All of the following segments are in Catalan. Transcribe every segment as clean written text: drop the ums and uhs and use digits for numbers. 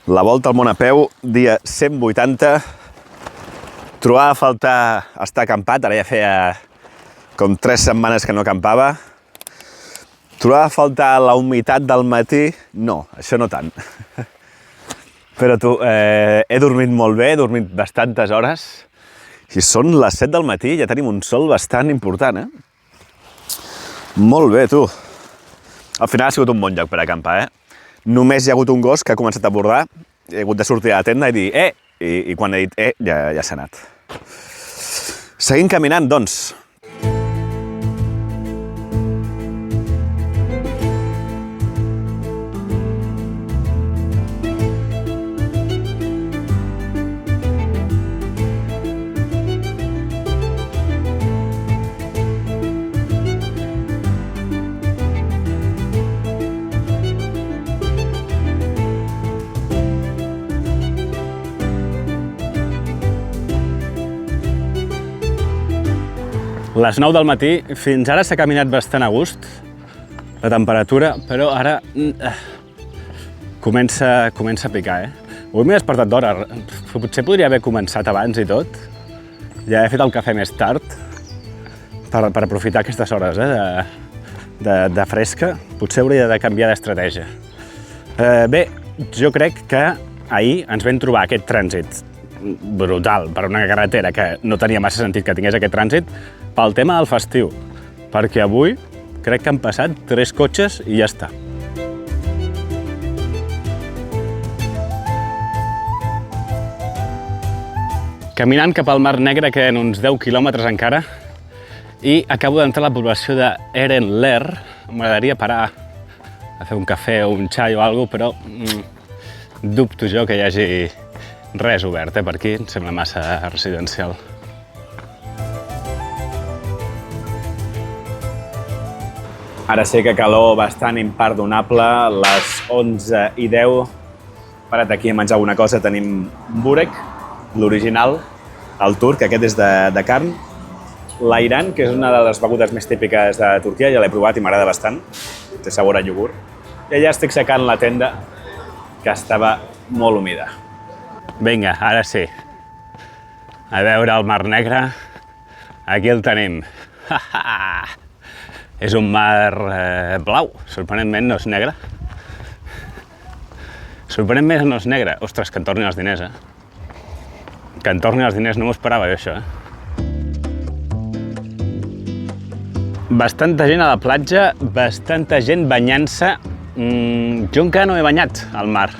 La volta al món a peu, dia 180. Trobava a faltar estar acampat, ara ja feia com 3 setmanes que no acampava. Trobava a faltar la humitat del matí, no, això no tant. Però tu, he dormit molt bé, he dormit bastantes hores. I són les 7 del matí, ja tenim un sol bastant important, Molt bé, tu. Al final ha sigut un bon lloc per acampar, Només hi ha hagut un gos que ha començat a bordar, he hagut de sortir a la tenda i dir, i quan he dit, ja s'ha anat. Seguim caminant, doncs. Les 9 del matí, fins ara s'ha caminat bastant a gust, la temperatura, però ara comença a picar, Avui m'he despertat d'hora, potser podria haver començat abans i tot. Ja he fet el cafè més tard, per aprofitar aquestes hores, de fresca. Potser hauria de canviar d'estratègia. Bé, jo crec que ahir ens vam trobar aquest trànsit brutal per una carretera que no tenia massa sentit que tingués aquest trànsit pel tema del festiu, perquè avui crec que han passat 3 cotxes i ja està. Caminant cap al Mar Negre queden uns 10 quilòmetres encara i acabo d'entrar a la població d'Erenler. M'agradaria parar a fer un cafè o un xai o alguna cosa, però dubto jo que hi hagi res obert, per aquí, em sembla massa residencial. Ara sé que calor bastant imperdonable, les 11:10. Parat aquí a menjar alguna cosa, tenim burek, l'original, el turc, aquest és de carn. L'airan, que és una de les begudes més típiques de Turquia, ja l'he provat i m'agrada bastant. Té sabor a iogurt. I allà estic secant la tenda, que estava molt humida. Vinga, ara sí. A veure el Mar Negre. Aquí el tenim. És un mar blau, sorprenentment no és negre. Sorprenentment no és negre. Ostres, que en tornin els diners, Que en tornin els diners, no m'ho esperava jo, això, Bastanta gent a la platja, bastanta gent banyant-se. Jo encara no m'he banyat al mar,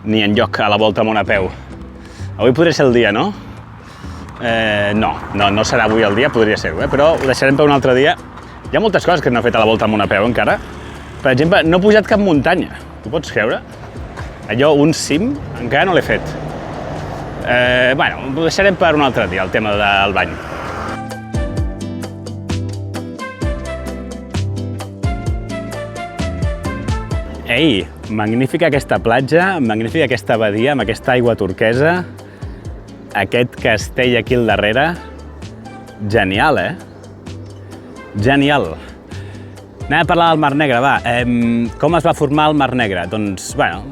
ni enlloc a la volta al món a peu. Avui podria ser el dia, no? No serà avui el dia, podria ser-ho, però ho deixarem per un altre dia. Hi ha moltes coses que no he fet a la volta al món a peu encara. Per exemple, no he pujat cap muntanya, t'ho pots creure? Allò, un cim, encara no l'he fet. Bueno, ho deixarem per un altre dia, el tema del bany. Ei, magnífica aquesta platja, magnífica aquesta badia amb aquesta aigua turquesa, aquest castell aquí al darrere. Genial, Genial. Anem a parlar del Mar Negre, va. Com es va formar el Mar Negre? Doncs, bueno,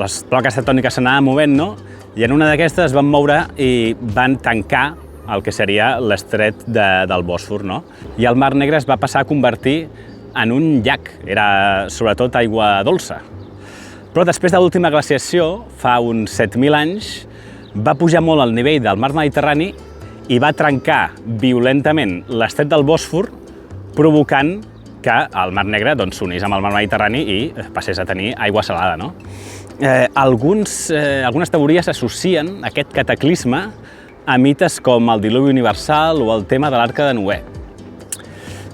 les plaques tectòniques s'anaven movent, no? I en una d'aquestes es van moure i van tancar el que seria l'estret del Bòsfor, no? I el Mar Negre es va passar a convertir en un llac, era sobretot aigua dolça. Però després de l'última glaciació, fa uns 7.000 anys, va pujar molt el nivell del mar Mediterrani i va trencar violentament l'estret del Bòsfor, provocant que el Mar Negre s'unís amb el mar Mediterrani i passés a tenir aigua salada, no? Algunes teories associen aquest cataclisme a mites com el diluvi universal o el tema de l'Arca de Noè.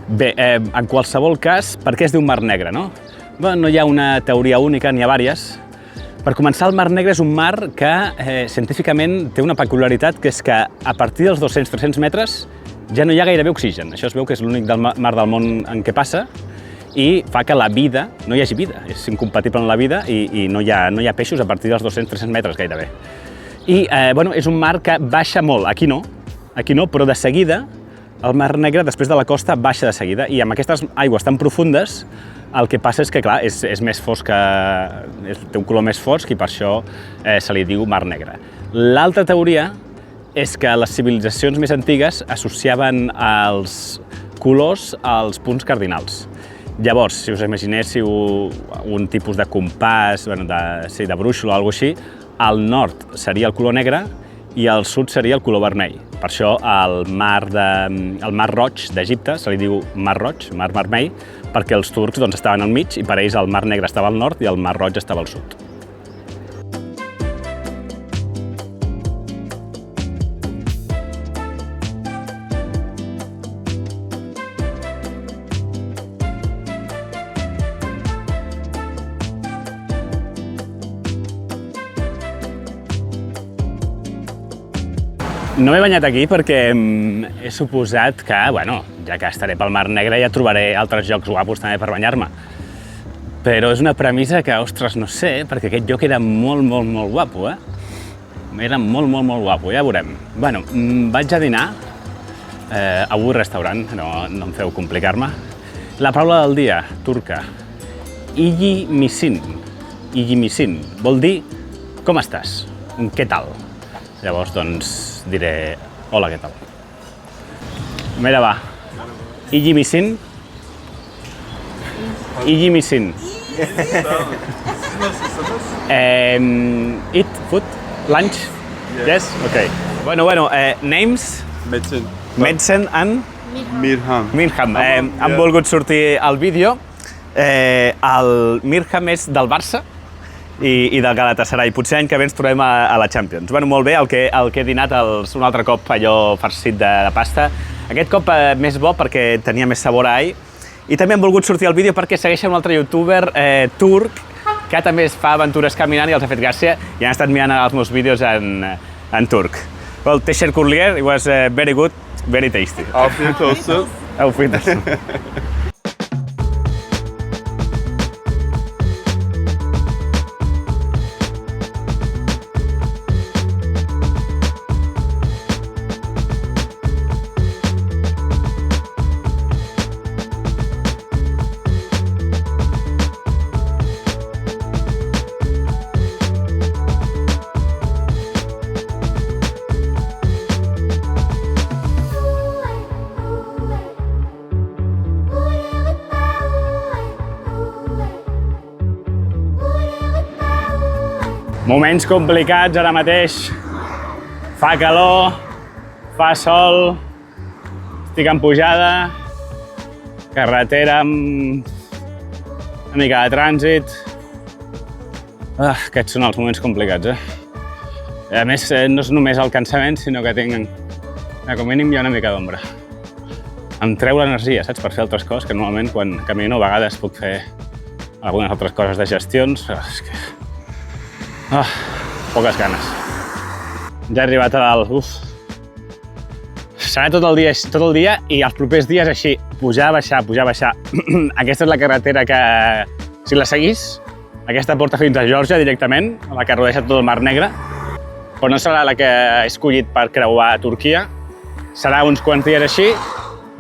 Bé, en qualsevol cas, per què es diu Mar Negre, no? No hi ha una teoria única, n'hi ha diverses. Per començar, el Mar Negre és un mar que científicament té una peculiaritat, que és que a partir dels 200-300 metres ja no hi ha gairebé oxigen. Això es veu que és l'únic mar del món en què passa i fa que la vida, no hi hagi vida, és incompatible amb la vida i no hi ha peixos a partir dels 200-300 metres gairebé. I és un mar que baixa molt, aquí no, però de seguida el Mar Negre, després de la costa, baixa de seguida, i amb aquestes aigües tan profundes, el que passa és que, clar, és més fosc, té un color més fosc, i per això se li diu Mar Negre. L'altra teoria és que les civilitzacions més antigues associaven els colors als punts cardinals. Llavors, si us imaginéssiu un tipus de compàs, de brúixola o alguna cosa així, al nord seria el color negre i al sud seria el color vermell. Per això el mar Roig d'Egipte se li diu Mar Roig, Mar Vermell, perquè els turcs estaven al mig i per ells el Mar Negre estava al nord i el Mar Roig estava al sud. No m'he banyat aquí perquè he suposat que, ja que estaré pel Mar Negre, ja trobaré altres llocs guapos també per banyar-me. Però és una premissa que, ostres, no sé, perquè aquest lloc era molt guapo, Era molt guapo, ja veurem. Vaig a dinar, avui restaurant, no em feu complicar-me. La paraula del dia, turca, iyimisin. Iyimisin vol dir com estàs, què tal? Llavors, diré, hola, què tal? Merhaba. İyi misin? Eat food? Lunch? Yes? Okay. Names? Medsen and? Mirham. Han volgut sortir al vídeo. El Mirham és del Barça i del Galatasaray. Potser l'any que ve ens trobem a la Champions. Molt bé, el que he dinat un altre cop allò farcit de pasta. Aquest cop més bo perquè tenia més sabor a all. I també han volgut sortir al vídeo perquè segueixen un altre youtuber turc que també fa aventures caminant i els ha fet gràcia i han estat mirant els meus vídeos en turc. Well, teşekkürler, it was very good, very tasty. Afiyet olsun. Afiyet olsun. Moments complicats ara mateix. Fa calor, fa sol, estic en pujada, carretera amb una mica de trànsit. Aquests són els moments complicats, A més, no és només el cansament, sinó que tinc, com a mínim, hi ha una mica d'ombra. Em treu l'energia, saps, per fer altres coses, que normalment quan camino a vegades puc fer algunes altres coses de gestions. És que... poques ganes. Ja he arribat a dalt. Serà tot el dia i els propers dies així, pujar, baixar. Aquesta és la carretera que, si la seguís, aquesta porta fins a Geòrgia directament, la que rodeja tot el Mar Negre, però no serà la que he escollit per creuar Turquia. Serà uns quants dies així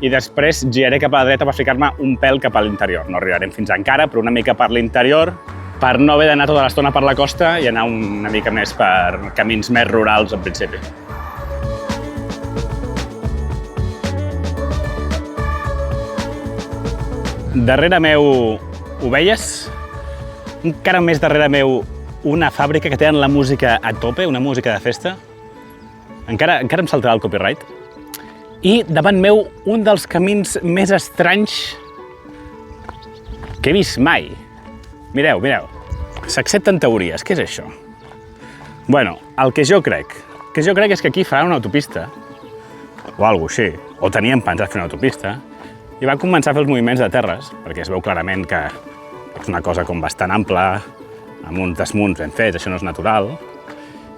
i després giraré cap a la dreta per ficar-me un pèl cap a l'interior. No arribarem fins encara, però una mica per l'interior, per no haver d'anar tota l'estona per la costa i anar una mica més per camins més rurals, en principi. Darrere meu ovelles, encara més darrere meu una fàbrica que tenen la música a tope, una música de festa. Encara em saltarà el copyright. I davant meu un dels camins més estranys que he vist mai. Mireu, s'accepten teories. Què és això? El que jo crec és que aquí faran una autopista, o alguna cosa així, o tenien pensat fer una autopista, i van començar a fer els moviments de terres, perquè es veu clarament que és una cosa com bastant ampla, amb uns desmunts ben fets, això no és natural,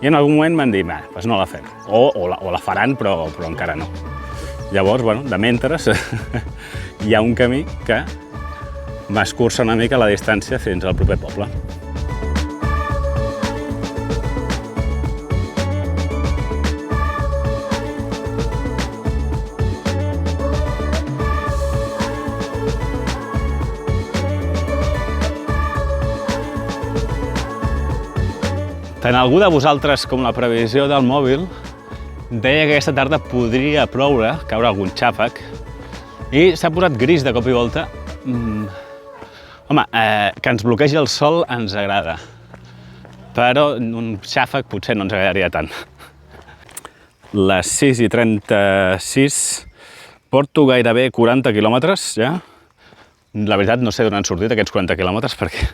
i en algun moment van dir, doncs no la fem, o la faran, però encara no. Llavors, de mentres, hi ha un camí que m'escurça una mica la distància fins al proper poble. Tant algú de vosaltres com la previsió del mòbil deia que aquesta tarda podria ploure, caure algun xàfec, i s'ha posat gris de cop i volta. Home, que ens bloquegi el sol ens agrada, però un xàfec potser no ens agradaria tant. Les 6:36, porto gairebé 40 quilòmetres ja. La veritat no sé d'on han sortit aquests 40 quilòmetres perquè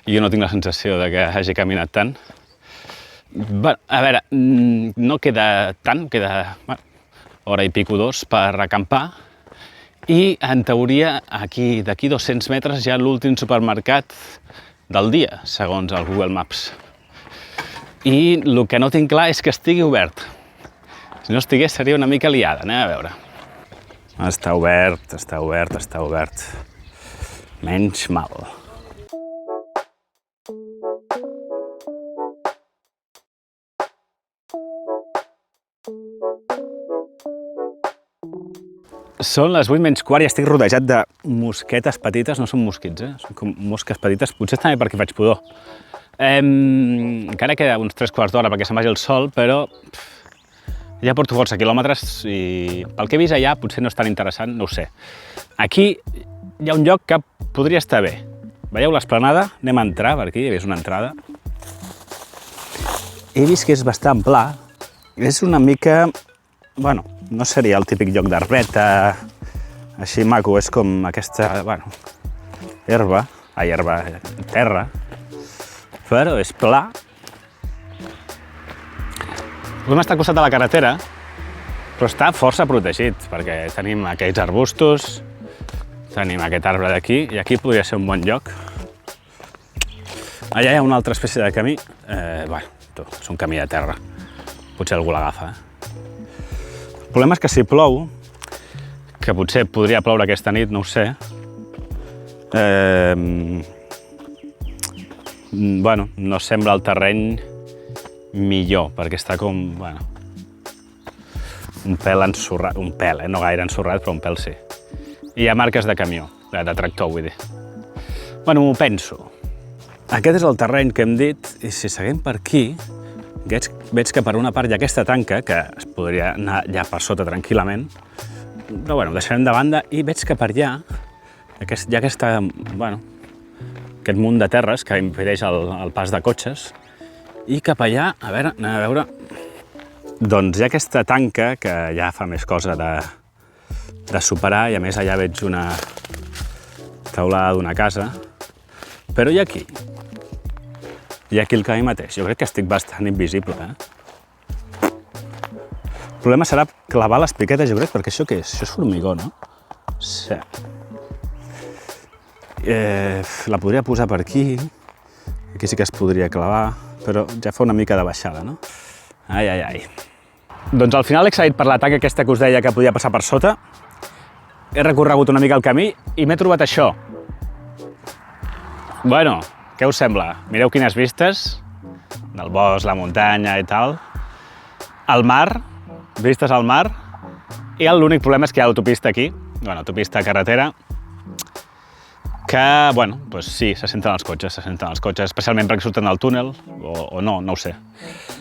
jo no tinc la sensació de que hagi caminat tant. Bé, a veure, no queda tant, queda hora i pico, 2 per acampar. I, en teoria, aquí d'aquí 200 metres hi ha l'últim supermercat del dia, segons el Google Maps. I el que no tinc clar és que estigui obert. Si no estigués seria una mica liada, anem a veure. Està obert, està obert, està obert. Menys mal. Són les 8:15 i estic rodejat de mosquetes petites, no són mosquits, són com mosques petites, potser també perquè faig pudor. Encara queda uns 3/4 d'hora perquè se'n vagi el sol, però ja porto força quilòmetres i pel que he vist allà potser no és tan interessant, no ho sé. Aquí hi ha un lloc que podria estar bé. Veieu l'esplanada? Anem a entrar per aquí, hi ha una entrada. He vist que és bastant pla, és una mica... Bueno, no seria el típic lloc d'herbeta, així maco, és com aquesta, terra, però és pla. Podem estar al costat de la carretera, però està força protegit, perquè tenim aquells arbustos, tenim aquest arbre d'aquí, i aquí podria ser un bon lloc. Allà hi ha una altra espècie de camí, és un camí de terra, potser algú l'agafa, El problema és que si plou, que potser podria ploure aquesta nit, no ho sé, no sembla el terreny millor, perquè està com, un pèl ensorrat, un pèl, no gaire ensorrat, però un pèl sí. I hi ha marques de camió, de tractor, vull dir. M'ho penso. Aquest és el terreny que hem dit, i si seguim per aquí, veig que per una part hi ha aquesta tanca, que es podria anar ja per sota tranquil·lament, però ho deixarem de banda, i veig que per allà hi ha aquest munt de terres que impedeix el pas de cotxes, i cap allà, anem a veure, doncs hi ha aquesta tanca que ja fa més cosa de superar, i a més allà veig una teulada d'una casa, però hi ha aquí el camí mateix. Jo crec que estic bastant invisible, El problema serà clavar les piquetes, jo crec, perquè això què és? Això és formigó, no? Sí. La podria posar per aquí. Aquí sí que es podria clavar, però ja fa una mica de baixada, no? Ai. Doncs al final he accedit per la tanca aquesta que us deia que podia passar per sota. He recorregut una mica el camí i m'he trobat això. Què us sembla? Mireu quines vistes del bosc, la muntanya i tal. El mar, vistes al mar. I l'únic problema és que hi ha l'autopista aquí, autopista carretera, que, sí, se senten els cotxes, especialment perquè surten del túnel, o no ho sé.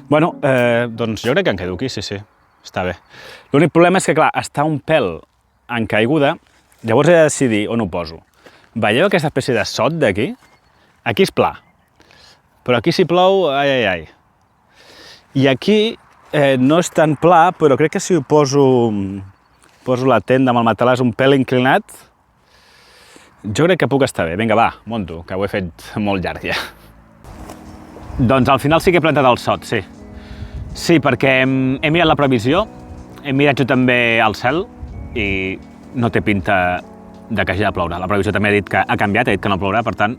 Doncs jo crec que em quedo aquí, sí, està bé. L'únic problema és que, clar, està un pèl en caiguda, llavors he de decidir on ho poso. Veieu aquesta espècie de sot d'aquí? Aquí és pla, però aquí si plou, ai. I aquí no és tan pla, però crec que si ho poso la tenda amb el matalàs un pèl inclinat, jo crec que puc estar bé. Vinga, va, monto, que ho he fet molt llarg ja. Doncs al final sí que he plantat el sot, sí. Sí, perquè he mirat la previsió, he mirat jo també el cel i no té pinta de que hagi de ploure. La previsió també ha dit que ha canviat, ha dit que no plourà, per tant,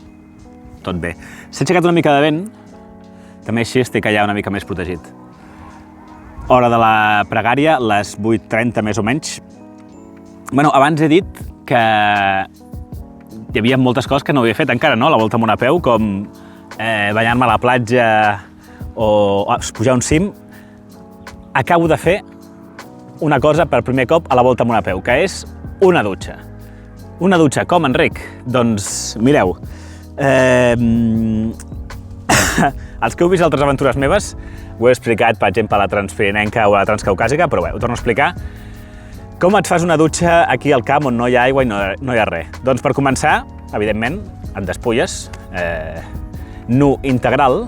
tot bé. S'ha aixecat una mica de vent, també així estic allà una mica més protegit. Hora de la pregària, les 8:30 més o menys. Abans he dit que hi havia moltes coses que no havia fet encara, no? La volta amb una peu, com banyar-me a la platja o pujar un cim. Acabo de fer una cosa per primer cop a la volta amb una peu, que és una dutxa. Una dutxa, com, Enric? Doncs mireu, Els que heu vist altres aventures meves, ho he explicat, per exemple, a la Transpirinenca o a la Transcaucàsica, però bé, ho torno a explicar. Com et fas una dutxa aquí al camp on no hi ha aigua i no hi ha res? Doncs per començar, evidentment, et despulles, nu integral,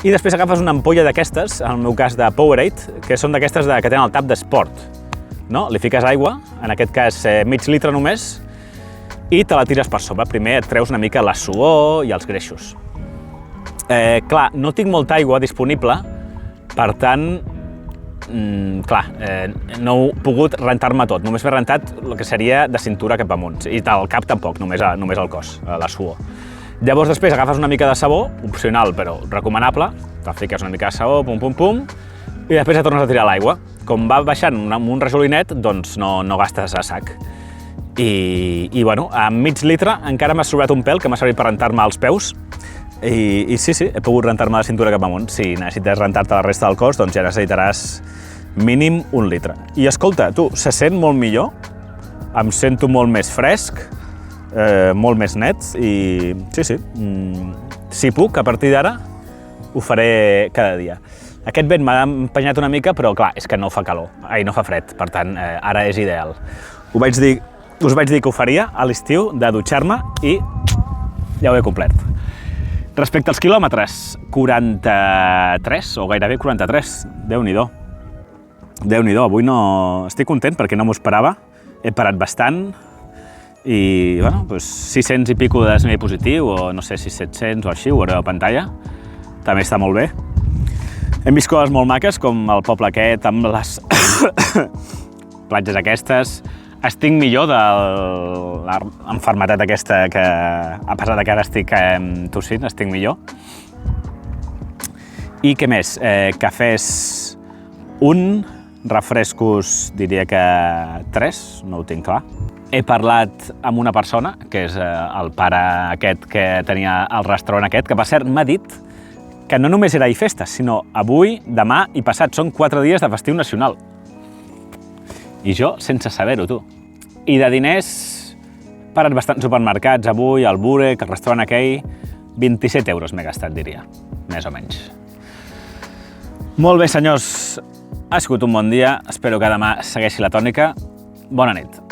i després agafes una ampolla d'aquestes, en el meu cas de Powerade, que són d'aquestes que tenen el tap d'esport. No? Li fiques aigua, en aquest cas mig litre només, i te la tires per sobre. Primer et treus una mica la suor i els greixos. Clar, no tinc molta aigua disponible, per tant, no he pogut rentar-me tot. Només m'he rentat el que seria de cintura cap amunt. I del cap tampoc, només el cos, la suor. Llavors després agafes una mica de sabó, opcional però recomanable, te fiques una mica de sabó, pum, pum, pum, i després et tornes a tirar l'aigua. Com va baixant amb un rajolinet, doncs no gastes a sac. I bueno, a mig litre encara m'ha sobrat un pèl que m'ha servit per rentar-me els peus, i sí, he pogut rentar-me de cintura cap amunt. Si necessites rentar-te la resta del cos, doncs ja necessitaràs mínim 1 litre. I escolta, tu, se sent molt millor, em sento molt més fresc, molt més net, i sí, si puc, a partir d'ara, ho faré cada dia. Aquest vent m'ha empenyat una mica, però clar, és que no fa calor, no fa fred, per tant, ara és ideal. Us vaig dir que ho faria a l'estiu, de dutxar-me, i ja ho he complert. Respecte als quilòmetres, 43, o gairebé 43, Déu-n'hi-do. Déu-n'hi-do, avui no... Estic content perquè no m'ho esperava, he parat bastant, i, bueno, 600 i pico de desnivell positiu, o no sé si 700 o així, ho veureu a pantalla, també està molt bé. Hem vist coses molt maques, com el poble aquest, amb les platges aquestes. Estic millor de l'enfermetat aquesta, que a pesar de que ara estic tossint, estic millor. I què més? Cafès 1, refrescos diria que 3, no ho tinc clar. He parlat amb una persona, que és el pare aquest que tenia el restaurant aquest, que per cert m'ha dit que no només era ahir festa, sinó avui, demà i passat. Són 4 dies de festiu nacional. I jo sense saber-ho, tu. I de diners, he parat bastants supermercats avui, el Burek, el restaurant aquell, 27 euros m'he gastat, diria, més o menys. Molt bé, senyors, ha sigut un bon dia, espero que demà segueixi la tònica. Bona nit.